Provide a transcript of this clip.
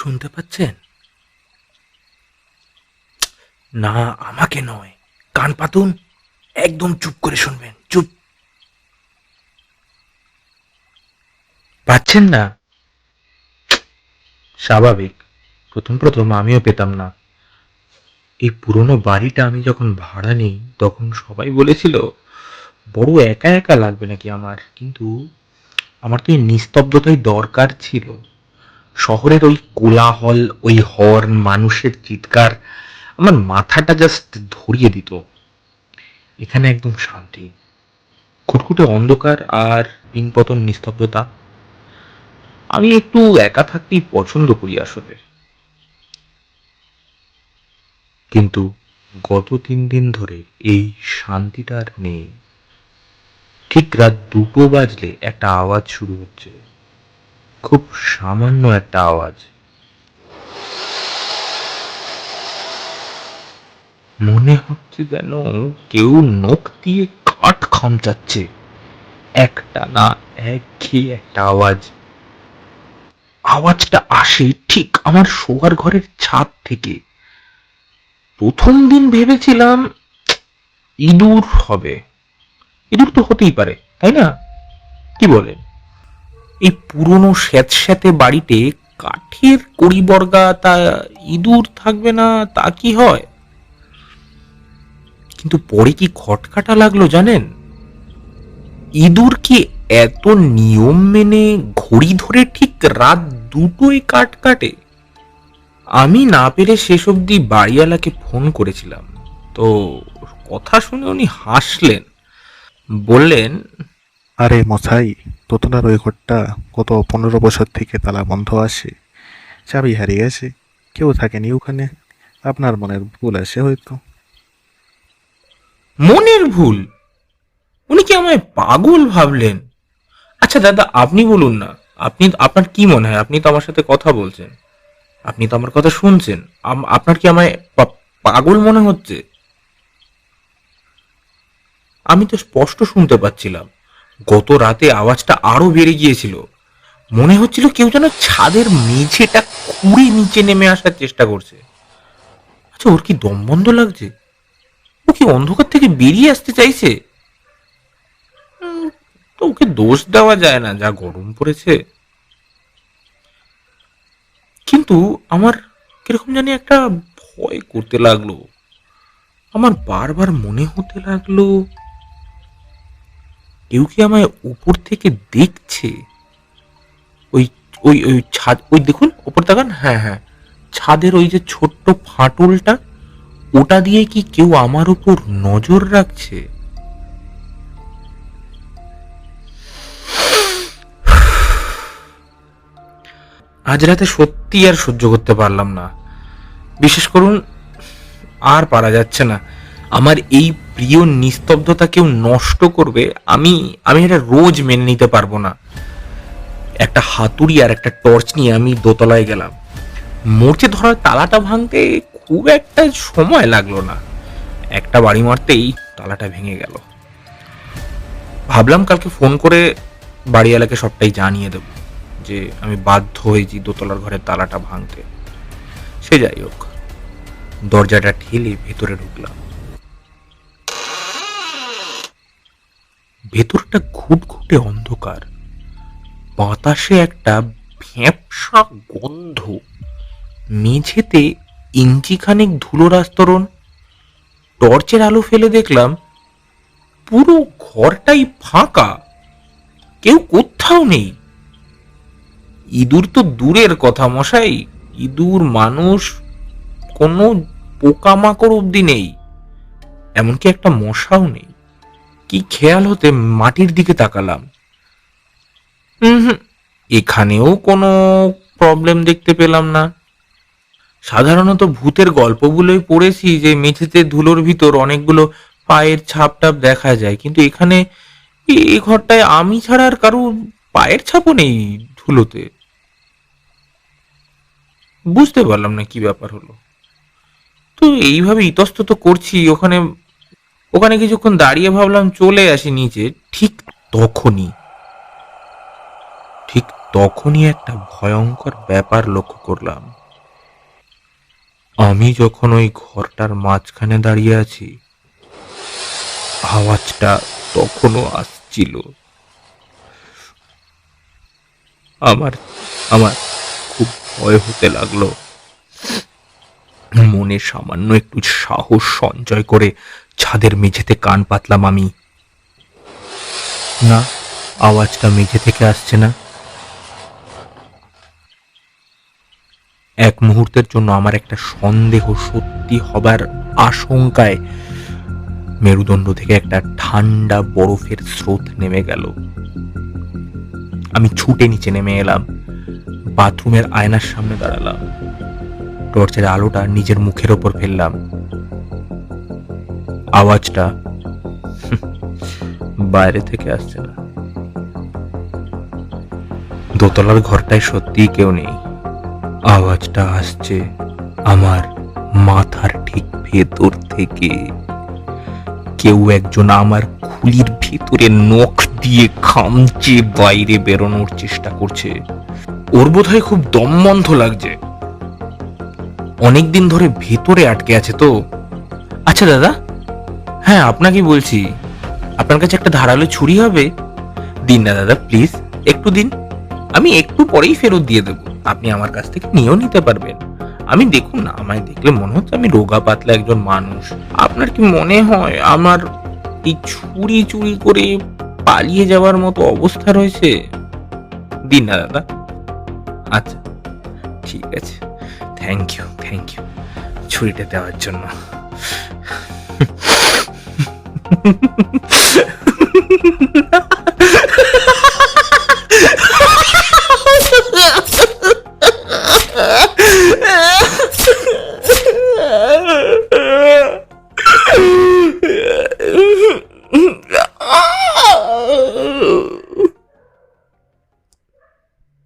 শুনতে পাচ্ছেন? না, আমাকে নয়, কান পাতুন, একদম চুপ করে শুনবেন। চুপ। পাচ্ছেন না? স্বাভাবিক, প্রথম প্রথম আমিও পেতাম না। এই পুরনো বাড়িটা আমি যখন ভাড়া নিই তখন সবাই বলেছিল বড় একা একা লাগবে নাকি আমার, কিন্তু আমার তো এই নিস্তব্ধতাই দরকার ছিল। শহরের ওই কোলাহল, ওই হর্ন, মানুষের চিৎকার আমার মাথাটা জাস্ট ধরিয়ে দিত। এখানে একদম শান্তি, খুটখুটে অন্ধকার আর পিনপতন নিস্তব্ধতা। আমি একটু একা থাকতেই পছন্দ করি আসলে। কিন্তু গত 3 দিন ধরে এই শান্তিটা আর নেই। ঠিক রাত 2টো বাজলে একটা আওয়াজ শুরু হচ্ছে, খুব সামান্য একটা আওয়াজ। মনে হচ্ছে যেন কেউ নখ দিয়ে কাঠ খামচাচ্ছে। একটা না, একঘেয়ে একটা আওয়াজ। আওয়াজটা আসে ঠিক আমার শোয়ার ঘরের ছাদ থেকে। প্রথম দিন ভেবেছিলাম ইঁদুর হবে, ইঁদুর তো হতেই পারে, তাই না? কি বলেন? এই পুরনো স্যাঁতস্যাঁতে বাড়িতে কাঠের কড়িবর্গা, তা ইঁদুর থাকবে না তা কি হয়? কিন্তু পরে কি খটকাটা লাগলো জানেন? ইঁদুর কি এত নিয়ম মেনে ঘড়ি ধরে ঠিক রাত 2টোয় কাট কাটে? আমি না পেরে শেষ অবধি বাড়িওয়ালাকে ফোন করেছিলাম, তো কথা শুনে উনি হাসলেন, বললেন, আরে মশাই, দোতলার ওই ঘরটা গত 15 বছর থেকে তালা বন্ধ আছে। চাবি হারিয়ে গেছে, কেউ থাকেনি ওখানে। আপনার মনের ভুল আছে হয়তো। মনের ভুল? উনি কি আমায় পাগল ভাবলেন? আচ্ছা দাদা, আপনি বলুন না, আপনার কি মনে হয়? আপনি তো আমার সাথে কথা বলছেন, আপনি তো আমার কথা শুনছেন। আপনার কি আমায় পাগল মনে হচ্ছে? আমি তো স্পষ্ট শুনতে পাচ্ছিলাম। গত রাতে আওয়াজটা আরো বেড়ে গিয়েছিল। মনে হচ্ছিল কেউ যেন ছাদের মেঝেটা খুঁড়ে নিচে নেমে আসার চেষ্টা করছে। আচ্ছা, ওর কি দম বন্ধ লাগছে? ও কি অন্ধকার থেকে বেরিয়ে আসতে চাইছে? তো ওকে দোষ দেওয়া যায় না, যা গরম পড়েছে। কিন্তু আমার কিরকম জানি একটা ভয় করতে লাগলো। আমার বারবার মনে হতে লাগলো কেউ কি আমায় উপর থেকে দেখছে। ওই ওই ওই ছাদ, ওই দেখুন উপর তাকান, হ্যাঁ হ্যাঁ, ছাদের ওই যে ছোট্ট ফাটলটা, ওটা দিয়ে কি কেউ আমার উপর নজর রাখছে? আজ রাতে সত্যি আর সহ্য করতে পারলাম না। বিশেষ করুন, আর পারা যাচ্ছে না। আমার এই প্রিয় নিস্তব্ধতা কেউ নষ্ট করবে, আমি আমি এটা রোজ মেনে নিতে পারবো না। একটা হাতুড়ি আর একটা টর্চ নিয়ে আমি দোতলায় গেলাম। মূর্তি ধরার তালাটা ভাঙতে খুব একটা সময় লাগলো না। একটা বাড়ি মারতেই তালাটা ভেঙে গেল। ভাবলাম কালকে ফোন করে বাড়িওয়ালাকে সবটাই জানিয়ে দেব যে আমি বাধ্য হয়েছি দোতলার ঘরের তালাটা ভাঙতে। সে যাই হোক, দরজাটা ঠেলে ভেতরে ঢুকলাম। ভেতরটা ঘুটঘুটে অন্ধকার, বাতাসে একটা ভ্যাপসা গন্ধ, মেঝেতে ইঞ্চিখানেক ধুলোর আস্তরণ। টর্চের আলো ফেলে দেখলাম পুরো ঘরটাই ফাঁকা, কেউ কোথাও নেই। ইঁদুর তো দূরের কথা মশাই, ইঁদুর, মানুষ, কোনো পোকামাকড় অব্দি নেই, এমনকি একটা মশাও নেই। কি খেয়াল হতে মাটির দিকে তাকালাম। হুম, এখানেও কোনো প্রবলেম দেখতে পেলাম না। সাধারণত ভূতের গল্পগুলোই পড়েছি যে মেঝেতে ধুলোর ভিতর অনেকগুলো পায়ের ছাপ টাপ দেখা যায়, কিন্তু এখানে এই ঘরটায় আমি ছাড়া আর কারো পায়ের ছাপও নেই ধুলোতে। বুঝতে পারলাম না কি ব্যাপার হলো। তো এইভাবে ইতস্তত করছি, ওখানে ওখানে কিছুক্ষণ দাঁড়িয়ে ভাবলাম চলে আসি নিচে। ঠিক তখনই ঠিক তখনই একটা ভয়ঙ্কর ব্যাপার লক্ষ্য করলাম। আমি যখন ওই ঘরটার মাঝখানে দাঁড়িয়ে আছি, আওয়াজটা তখনও আসছিল। আমার আমার খুব ভয় হতে লাগলো। মনে সামান্য একটু সাহস সঞ্চয় করে ছাদের মেঝেতে কান পাতলাম আমি। না, আওয়াজটা মেঝে থেকে আসছে না। এক মুহূর্তের জন্য আমার একটা সন্দেহ সত্যি হবার আশঙ্কায় মেরুদণ্ড থেকে একটা ঠান্ডা বরফের স্রোত নেমে গেল। আমি ছুটে নিচে নেমে এলাম, বাথরুমের আয়নার সামনে দাঁড়ালাম, টর্চের আলোটা নিজের মুখের ওপর ফেললাম। আওয়াজটা বাইরে থেকে আসছে না। দোতলার ঘরটায় সত্যিই কেউ নেই। আওয়াজটা আসছে আমার মাথার ঠিক ভেতর থেকে। কেউ একজন আমার খুলির ভেতরে নখ দিয়ে খামচে বাইরে বেরোনোর চেষ্টা করছে। ওর বোধহয় খুব দম বন্ধ লাগছে, অনেকদিন ধরে ভেতরে আটকে আছে তো। আচ্ছা দাদা, হ্যাঁ আপনাকে বলছি, আপনার কাছে একটা ধারালো ছুরি হবে? দিন না দাদা, প্লিজ একটু দিন, আমি একটু পরেই ফেরত দিয়ে দেবো। আপনি আমার কাছ থেকে নিয়েও নিতে পারবেন। আমি, দেখুন না, আমায় দেখলে মনে হচ্ছে আমি রোগা পাতলা একজন মানুষ। আপনার কি মনে হয় আমার এই ছুরি চুরি করে পালিয়ে যাওয়ার মতো অবস্থা রয়েছে? দিন না দাদা। আচ্ছা ঠিক আছে, থ্যাংক ইউ ছুরিটা দেওয়ার জন্য।